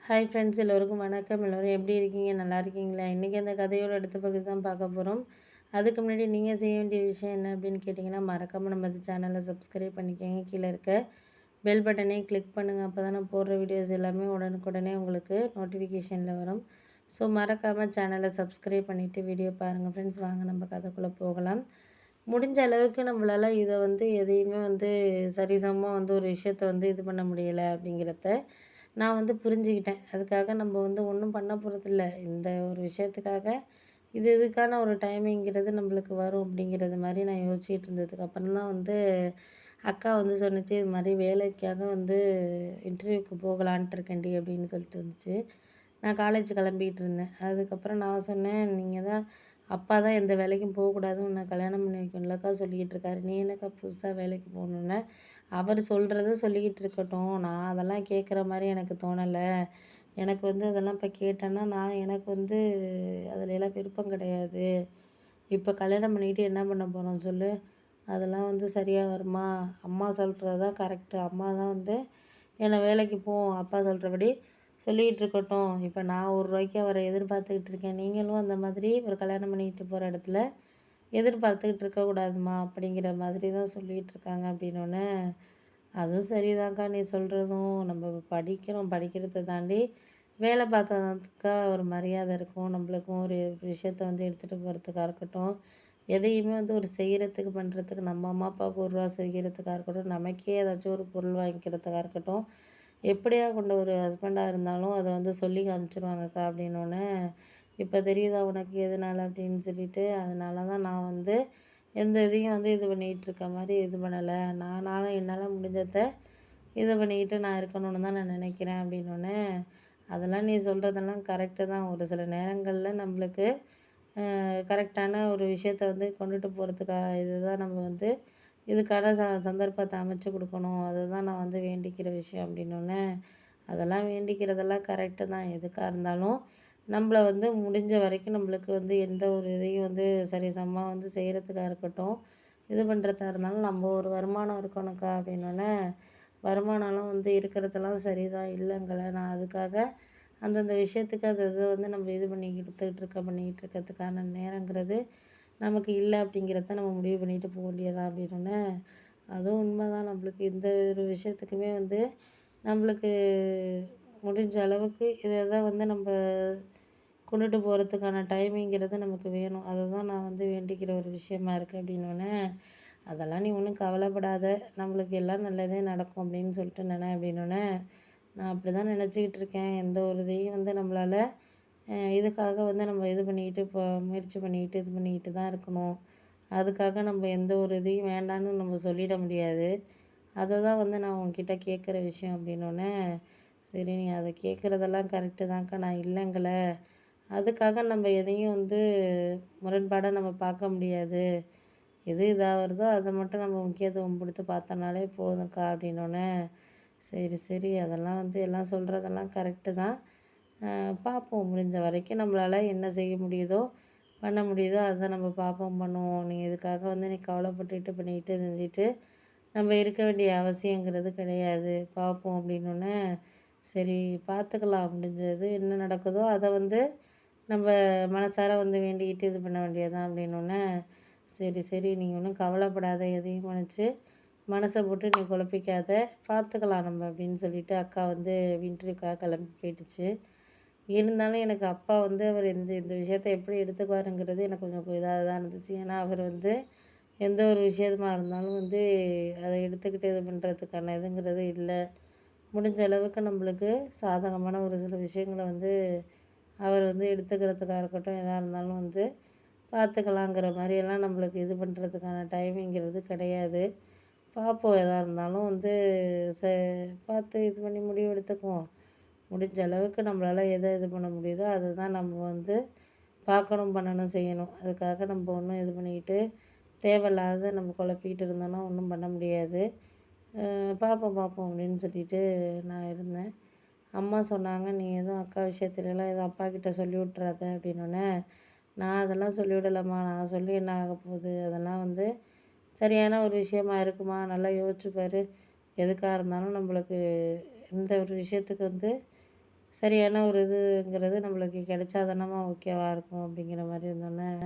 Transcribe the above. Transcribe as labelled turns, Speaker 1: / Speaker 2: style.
Speaker 1: Hi friends, எல்லோருக்கும் வணக்கம். எல்லோரும் எப்படி இருக்கீங்க? நல்லா இருக்கீங்களா? இன்றைக்கி அந்த கதையோட அடுத்த பகுதி தான் பார்க்க போகிறோம். அதுக்கு முன்னாடி நீங்கள் செய்ய வேண்டிய விஷயம் என்ன அப்படின்னு கேட்டிங்கன்னா, மறக்காமல் நம்ம சேனலை சப்ஸ்கிரைப் பண்ணிக்கோங்க. கீழே இருக்க பெல் பட்டனையும் கிளிக் பண்ணுங்கள். அப்போ தான் நான் போடுற வீடியோஸ் எல்லாமே உடனுக்குடனே உங்களுக்கு நோட்டிஃபிகேஷனில் வரும். ஸோ மறக்காமல் சேனலை சப்ஸ்கிரைப் பண்ணிவிட்டு வீடியோ பாருங்கள் ஃப்ரெண்ட்ஸ். வாங்க நம்ம கதைக்குள்ளே போகலாம். முடிஞ்ச அளவுக்கு நம்மளால் இதை எதையுமே சரிசமமாக ஒரு விஷயத்தை இது பண்ண முடியலை அப்படிங்கிறத நான் புரிஞ்சுக்கிட்டேன். அதுக்காக நம்ம ஒன்றும் பண்ண போகிறதில்ல. இந்த ஒரு விஷயத்துக்காக இதுக்கான ஒரு டைமிங்கிறது நம்மளுக்கு வரும் அப்படிங்கிறது மாதிரி நான் யோசிச்சுட்டு இருந்ததுக்கப்புறம் தான் அக்கா சொன்னுச்சு, இது மாதிரி வேலைக்காக இன்டர்வியூக்கு போகலான்ட்டு இருக்கேன்டி அப்படின்னு சொல்லிட்டு இருந்துச்சு. நான் காலேஜ் கிளம்பிகிட்டு இருந்தேன். அதுக்கப்புறம் நான் சொன்னேன், நீங்கள் தான் அப்பா தான் எந்த வேலைக்கும் போகக்கூடாது, உன்னை கல்யாணம் பண்ணி வைக்கணும்லக்கா சொல்லிக்கிட்டு இருக்காரு. நீ என்னக்கா புதுசாக வேலைக்கு போகணுன்னு? அவர் சொல்கிறது சொல்லிக்கிட்டு இருக்கட்டும். நான் அதெல்லாம் கேட்குற மாதிரி எனக்கு தோணலை. எனக்கு அதெல்லாம் இப்போ கேட்டேன்னா எனக்கு அதுலலாம் விருப்பம் கிடையாது. இப்போ கல்யாணம் பண்ணிக்கிட்டு என்ன பண்ண போகிறோம் சொல்லு? அதெல்லாம் சரியாக வருமா? அம்மா சொல்கிறது தான் கரெக்டு. அம்மா தான் என்னை வேலைக்கு போ அப்பா சொல்கிறபடி சொல்லிக்கிட்டு இருக்கட்டும். இப்போ நான் ரூ. 1 அவரை எதிர்பார்த்துக்கிட்டு இருக்கேன். நீங்களும் அந்த மாதிரி ஒரு கல்யாணம் பண்ணிக்கிட்டு போகிற இடத்துல எதிர்பார்த்துக்கிட்டு இருக்கக்கூடாதுமா அப்படிங்கிற மாதிரி தான் சொல்லிகிட்டு இருக்காங்க அப்படின்னோடனே, அதுவும் சரிதான்க்கா நீ சொல்கிறதும். நம்ம படிக்கிறோம், படிக்கிறத தாண்டி வேலை பார்த்ததுக்கா ஒரு மரியாதை இருக்கும். நம்மளுக்கும் ஒரு விஷயத்த எடுத்துகிட்டு போகிறதுக்காக இருக்கட்டும், எதையுமே ஒரு செய்கிறதுக்கு பண்ணுறதுக்கு நம்ம அம்மா அப்பாவுக்கு ரூ. 1 செய்கிறதுக்காக இருக்கட்டும், நமக்கே ஏதாச்சும் ஒரு பொருள் வாங்கிக்கிறதுக்காக இருக்கட்டும், எப்படியா கொண்ட ஒரு ஹஸ்பண்டாக இருந்தாலும் அதை சொல்லி காமிச்சிருவாங்கக்கா அப்படின்னோடனே, இப்போ தெரியுதா உனக்கு எதனால அப்படின்னு சொல்லிட்டு. அதனால தான் நான் எந்த இதையும் இது பண்ணிகிட்டு இருக்க மாதிரி இது பண்ணலை. நானும் என்னால் முடிஞ்சதை இது பண்ணிக்கிட்டு நான் இருக்கணும்னு தான் நான் நினைக்கிறேன் அப்படின்னோடனே, அதெல்லாம் நீ சொல்கிறதெல்லாம் கரெக்டு தான். ஒரு சில நேரங்களில் நம்மளுக்கு கரெக்டான ஒரு விஷயத்த கொண்டுட்டு போகிறதுக்காக இதுதான் நம்ம இதுக்கான சந்தர்ப்பத்தை அமைச்சு கொடுக்கணும். அதுதான் நான் வேண்டிக்கிற விஷயம் அப்படின்னோடனே, அதெல்லாம் வேண்டிக்கிறதெல்லாம் கரெக்டு தான். எதுக்காக இருந்தாலும் நம்மள முடிஞ்ச வரைக்கும் நம்மளுக்கு எந்த ஒரு இதையும் சரிசமமாக செய்கிறதுக்காக இருக்கட்டும், இது பண்ணுறதா இருந்தாலும் நம்ம ஒரு வருமானம் இருக்கணும்க்கா அப்படின்னோடனே, வருமானம்லாம் இருக்கிறதெல்லாம் சரிதான் இல்லைங்கள. நான் அதுக்காக அந்தந்த விஷயத்துக்கு அது இது நம்ம இது பண்ணிக்கிட்டு இருக்கிறதுக்கான நேரங்கிறது நமக்கு இல்லை அப்படிங்கிறத நம்ம முடிவு பண்ணிட்டு போக வேண்டியதா அப்படின்னோடனே, அதுவும் உண்மை தான். நம்மளுக்கு இந்த ஒரு விஷயத்துக்குமே நம்மளுக்கு முடிஞ்ச அளவுக்கு இதை தான் நம்ம கொண்டுட்டு போகிறதுக்கான டைமிங்கிறது நமக்கு வேணும். அதை தான் நான் வேண்டிக்கிற ஒரு விஷயமா இருக்குது அப்படின்னோடனே, அதெல்லாம் நீ ஒன்றும் கவலைப்படாத, நம்மளுக்கு எல்லாம் நல்லதே நடக்கும் அப்படின்னு சொல்லிட்டு அப்படின்னோடனே, நான் அப்படி தான் நினச்சிக்கிட்டு இருக்கேன். எந்த ஒரு இதையும் நம்மளால் இதுக்காக நம்ம இது பண்ணிக்கிட்டு இப்போ முயற்சி பண்ணிக்கிட்டு இது பண்ணிக்கிட்டு தான் இருக்கணும். அதுக்காக நம்ம எந்த ஒரு இதையும் வேண்டான்னு நம்ம சொல்லிட முடியாது. அதை தான் நான் உன்கிட்ட கேட்குற விஷயம் அப்படின்னோடனே, சரி நீ அதை கேட்குறதெல்லாம் கரெக்டு தான்க்கா, நான் இல்லைங்கள. அதுக்காக நம்ம எதையும் முரண்பாடாக நம்ம பார்க்க முடியாது. எது இதாக வருதோ அதை மட்டும் நம்ம முக்கியத்துவம் கொடுத்து பார்த்தோம்னாலே போதும்க்கா அப்படின்னோடனே, சரி சரி அதெல்லாம் எல்லாம் சொல்கிறதெல்லாம் கரெக்டு தான். பார்ப்போம் முடிஞ்ச வரைக்கும் நம்மளால் என்ன செய்ய முடியுதோ பண்ண முடியுதோ அதை நம்ம பார்ப்போம் பண்ணுவோம். நீ இதுக்காக நீ கவலைப்பட்டுட்டு பண்ணிக்கிட்டு செஞ்சுட்டு நம்ம இருக்க வேண்டிய அவசியங்கிறது கிடையாது. பார்ப்போம் அப்படின்னோடனே, சரி பார்த்துக்கலாம், முடிஞ்சது என்ன நடக்குதோ அதை நம்ம மனசார வேண்டிக்கிட்டு இது பண்ண வேண்டியதுதான் அப்படின்னோடனே, சரி சரி நீ ஒன்றும் கவலைப்படாத, எதையும் நினச்சி மனசை போட்டு நீ குழப்பிக்காத, பார்த்துக்கலாம் நம்ம அப்படின்னு சொல்லிட்டு அக்கா இன்டர்வியூக்காக கிளம்பி போயிடுச்சு. இருந்தாலும் எனக்கு அப்பா அவர் இந்த இந்த விஷயத்த எப்படி எடுத்துக்குவாருங்கிறது எனக்கு கொஞ்சம் இதாக தான் இருந்துச்சு. ஏன்னா அவர் எந்த ஒரு விஷயமா இருந்தாலும் அதை எடுத்துக்கிட்டு இது பண்ணுறதுக்கான இதுங்கிறது இல்லை. முடிஞ்ச அளவுக்கு நம்மளுக்கு சாதகமான ஒரு சில விஷயங்களை அவர் எடுத்துக்கிறதுக்காக இருக்கட்டும், எதாக இருந்தாலும் பார்த்துக்கலாங்கிற மாதிரியெல்லாம் நம்மளுக்கு இது பண்ணுறதுக்கான டைமிங்கிறது கிடையாது. பார்ப்போம் எதாக இருந்தாலும் ச பார்த்து இது பண்ணி முடிவு எடுத்துக்குவோம். முடிஞ்ச அளவுக்கு நம்மளால் எதை இது பண்ண முடியுதோ அதை தான் நம்ம பார்க்கணும், பண்ணணும், செய்யணும். அதுக்காக நம்ம ஒன்றும் இது பண்ணிக்கிட்டு தேவையில்லாத நம்ம குழப்பிக்கிட்டு இருந்தோம்னா ஒன்றும் பண்ண முடியாது. பார்ப்போம் பார்ப்போம் அப்படின்னு சொல்லிட்டு நான் இருந்தேன். அம்மா சொன்னாங்க, நீ எதுவும் அக்கா விஷயத்துலலாம் எதுவும் அப்பாக்கிட்ட சொல்லி விட்றாத அப்படின்னோடனே, நான் அதெல்லாம் சொல்லிவிடலம்மா. நான் சொல்லி என்ன ஆக போகுது? அதெல்லாம் சரியான ஒரு விஷயமா இருக்குமா? நல்லா யோசிச்சு பாரு. எதுக்காக இருந்தாலும் நம்மளுக்கு இந்த ஒரு விஷயத்துக்கு சரியான ஒரு இதுங்கிறது நம்மளுக்கு கிடைச்சா தானம்மா ஓகேவா இருக்கும் அப்படிங்கிற மாதிரி இருந்தோன்னே